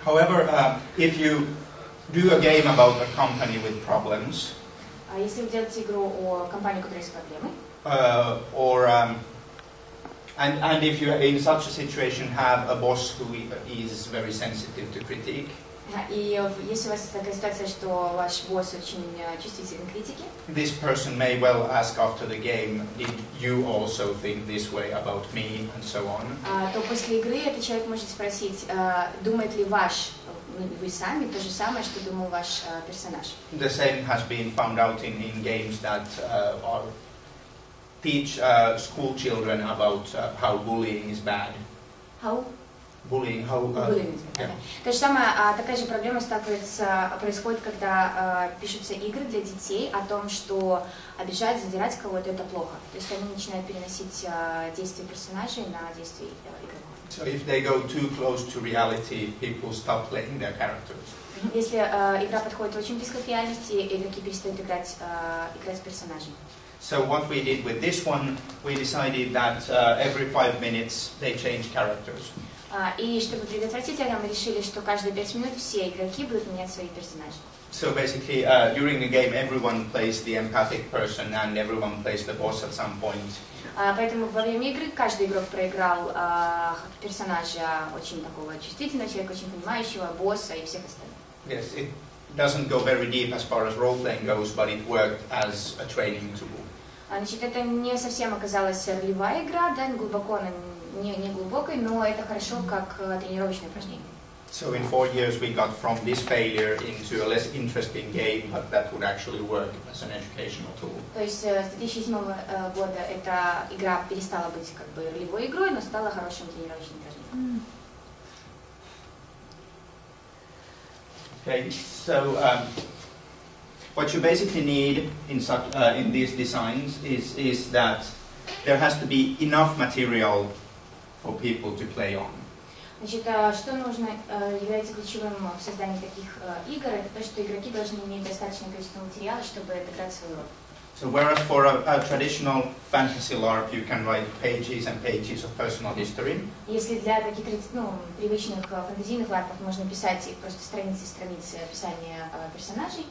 However, if you do a game about a company with problems, если вы делаете игру о компании, у которой есть проблемы, and if you in such a situation have a boss who is very sensitive to critique, и если у вас такая ситуация, что ваш босс очень чувствителен к критике, this person may well ask after the game, did you also think this way about me, and so on. То после игры этот человек может спросить, думает ли вы сами то же самое, что думал ваш персонаж. The same has been found out in games that teach school children about how bullying is bad. How? Bullying, yeah. То же самое, такая же проблема происходит, когда пишутся игры для детей о том, что обижать, задирать кого-то это плохо. То есть они начинают переносить действия персонажей на действия игроков. So if they go too close to reality, people stop playing their characters. Если игра подходит очень близко к реальности, игроки перестают играть персонажей. So what we did with this one, we decided that every 5 minutes they change characters. И чтобы предотвратить это, мы решили, что каждые 5 минут все игроки будут менять свои персонажи. So basically, during the game, everyone plays the empathic person and everyone plays the boss at some point. Поэтому во время игры каждый игрок проиграл персонажа очень такого чувствительного человека, очень понимающего, босса и всех остальных. Yes, it doesn't go very deep as far as role-playing goes, but it worked as a training tool. Значит, это не совсем оказалась ролевая игра, да, глубоко она не глубокой, но это хорошо как тренировочное упражнение. So in 4 years we got from this failure into a less interesting game, but that would actually work as an educational tool. То есть с 2007 года эта игра перестала быть как бы ролевой игрой, но стала хорошим тренировочным упражнением. Okay, so what you basically need in these designs is that there has to be enough material for people to play on. Значит, что нужно является ключевым в создании таких игр, это то, что игроки должны иметь достаточное количество материала, чтобы отыграть свою роль. So whereas for a traditional fantasy LARP you can write pages and pages of personal history. Если для таких привычных фэнтезийных ларпов можно писать просто страницы и страницы описания персонажей.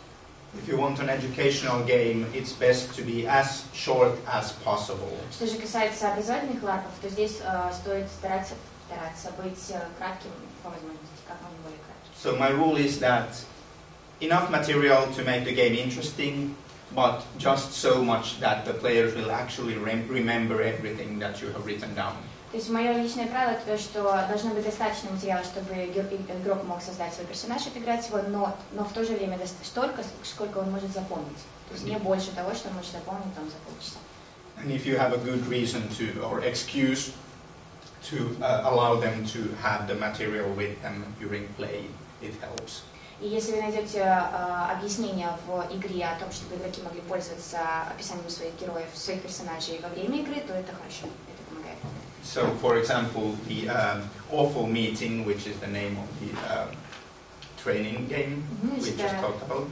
If you want an educational game, it's best to be as short as possible. Что же касается образовательных ларпов, то здесь стоит стараться быть кратким по возможности, как можно более кратким. So my rule is that enough material to make the game interesting, but just so much that the players will actually remember everything that you have written down. То есть мое личное правило то, что должно быть достаточно материала, чтобы игрок мог создать свой персонаж, отыграть его, но в то же время столько, сколько он может запомнить. То есть не больше того, что он может запомнить там за полчаса. And if you have a good reason to or excuse to allow them to have the material with them during play, it helps. И если вы найдете объяснение в игре о том, чтобы игроки могли пользоваться описанием своих героев, своих персонажей во время игры, то это хорошо, это помогает. So, for example, the awful meeting, which is the name of the training game we just talked about.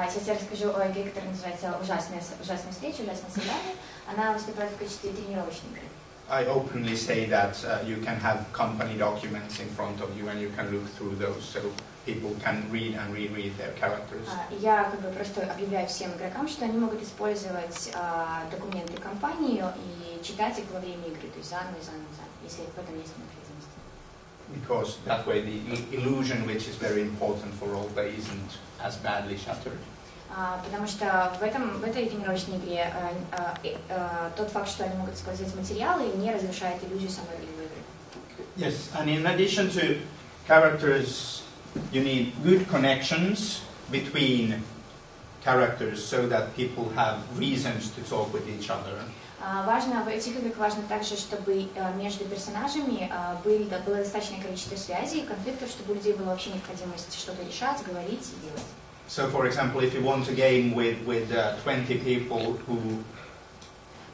Сейчас я расскажу о игре, которая называется «Ужасная встреча», «Ужасное свидание». Она выступает в качестве тренировочной игры. I openly say that you can have company documents in front of you and you can look through those so people can read and reread their characters. Я как бы просто объявляю всем игрокам, что они могут использовать документы компании и читать их во время игры, то есть заново, если в этом есть необходимость. Because that way the illusion, which is very important for roleplay, isn't as badly shattered. Потому что в этой тренировочной игре тот факт, что они могут использовать материалы, не разрушает иллюзию самой ролевой игры. Yes, and in addition to characters, you need good connections between characters so that people have reasons to talk with each other. В этих играх важно также, чтобы между персонажами было достаточное количество связей и конфликтов, чтобы у людей была вообще необходимость что-то решать, говорить и делать. So, for example, if you want a game with 20 people who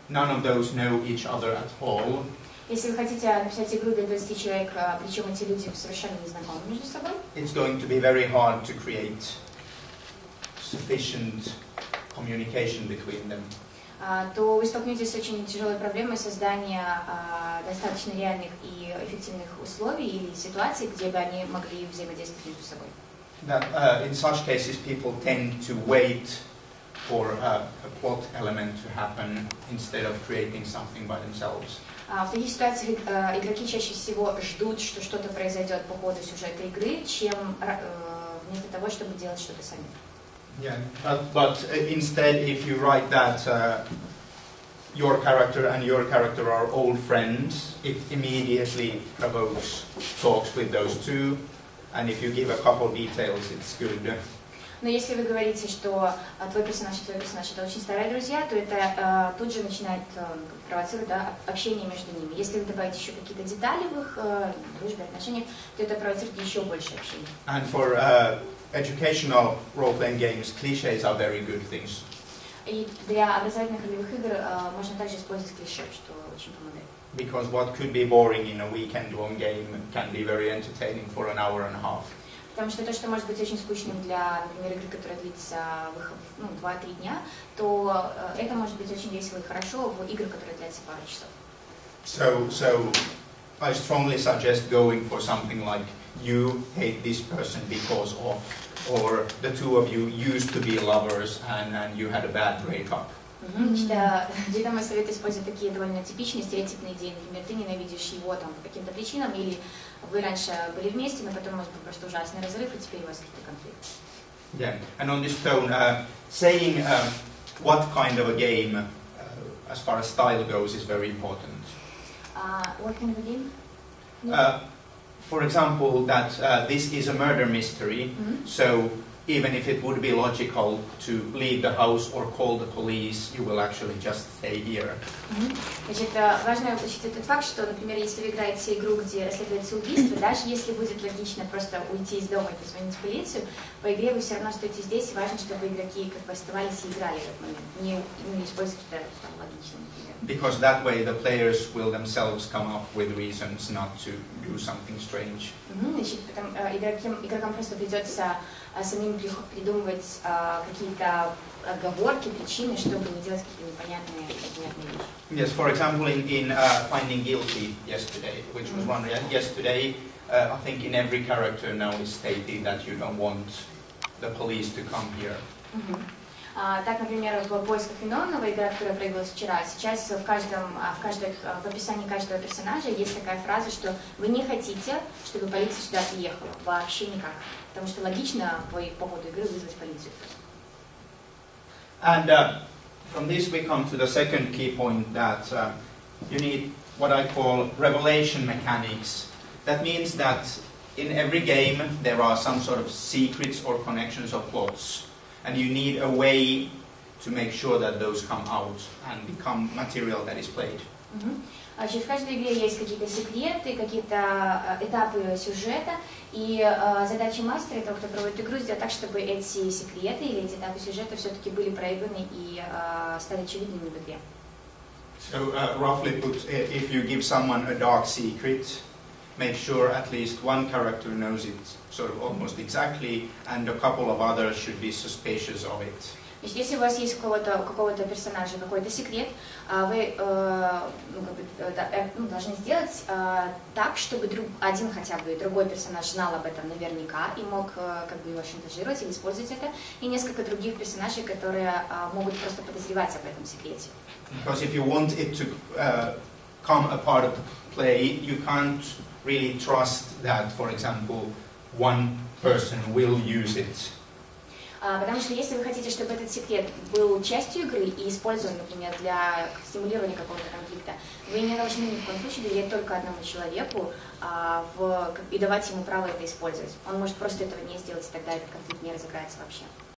none of those know each other at all, если вы хотите написать игру для 20 человек, причем эти люди совершенно не знакомы между собой, it's going to be very hard to create sufficient communication between them. то вы столкнетесь с очень тяжелой проблемой создания достаточно реальных и эффективных условий или ситуаций, где бы они могли взаимодействовать между собой. That in such cases people tend to wait for a plot element to happen instead of creating something by themselves. В таких ситуациях игроки чаще всего ждут, что что-то произойдет по ходу сюжета игры, чем вместо того, чтобы делать что-то сами. Yeah, but instead, if you write that your character and your character are old friends, it immediately provokes talks with those two, and if you give a couple details, it's good. Но если вы говорите, что твой персонаж и твой персонаж это очень старые друзья, то это тут же начинает провоцировать общение между ними. Если вы добавите еще какие-то детали в их дружбе, отношениях, то это провоцирует еще больше общения. And for educational role-playing games, cliches are very good things. И для образовательных ролевых игр можно также использовать клише, что очень помогает. Because what could be boring in a weekend-long game can be very entertaining for an hour and a half. Потому что то, что может быть очень скучным для, например, игры, которая длится 2-3 дня, то это может быть очень весело и хорошо в игры, которые длятся пару часов. So I strongly suggest going for something like you hate this person because of, or the two of you used to be lovers and you had a bad breakup. Где-то мой совет использовать такие довольно типичные стереотипные идеи. Например, ты ненавидишь его там по каким-то причинам, или вы раньше были вместе, но потом у вас был просто ужасный разрыв, и теперь у вас какой-то конфликт. Yeah, and on this tone, saying what kind of a game, as far as style goes, is very important. What kind of a game? For example, that this is a murder mystery, so even if it would be logical to leave the house or call the police, you will actually just stay here. Значит, важно учитывать тот факт, что, например, если вы играете игру, где расследуется убийство, даже если будет логично просто уйти из дома и позвонить в полицию, по игре вы все равно стоите здесь, и важно, чтобы игроки как бы оставались и играли в этот момент, не используя какие-то там логичные, например. Because that way the players will themselves come up with reasons not to do something strange. Значит, потом игрокам просто придется самим придумывать какие-то оговорки, причины, чтобы не делать какие-то непонятные вещи. Yes, for example, in Finding Guilty yesterday, which was run yesterday, I think in every character now is stated that you don't want the police to come here. Так, например, в «Поисках виновного», игра, которая проявилась вчера, сейчас в описании каждого персонажа есть такая фраза, что вы не хотите, чтобы полиция сюда приехала. Вообще никак. Потому что логично по ходу игры вызвать полицию. And from this we come to the second key point, that you need what I call revelation mechanics. That means that in every game there are some sort of secrets or connections or plots. And you need a way to make sure that those come out and become material that is played. Значит, в каждой игре есть какие-то секреты, какие-то этапы сюжета, и задача мастера, того, кто проводит игру, сделать так, чтобы эти секреты или эти этапы сюжета все-таки были проявлены и стали очевидными в игре. So roughly put, if you give someone a dark secret, make sure at least one character knows it sort of almost exactly, and a couple of others should be suspicious of it. Значит, если у вас есть у какого-то персонажа какой-то секрет, вы должны сделать так, чтобы один хотя бы другой персонаж знал об этом наверняка и мог как бы его шантажировать или использовать это, и несколько других персонажей, которые могут просто подозревать об этом секрете. Because if you want it to come a part of the play, you can't really trust that, for example, one person will use it. Потому что если вы хотите, чтобы этот секрет был частью игры и использован, например, для стимулирования какого-то конфликта, вы не должны ни в коем случае доверять только одному человеку и давать ему право это использовать. Он может просто этого не сделать, и тогда этот конфликт не разыграется вообще.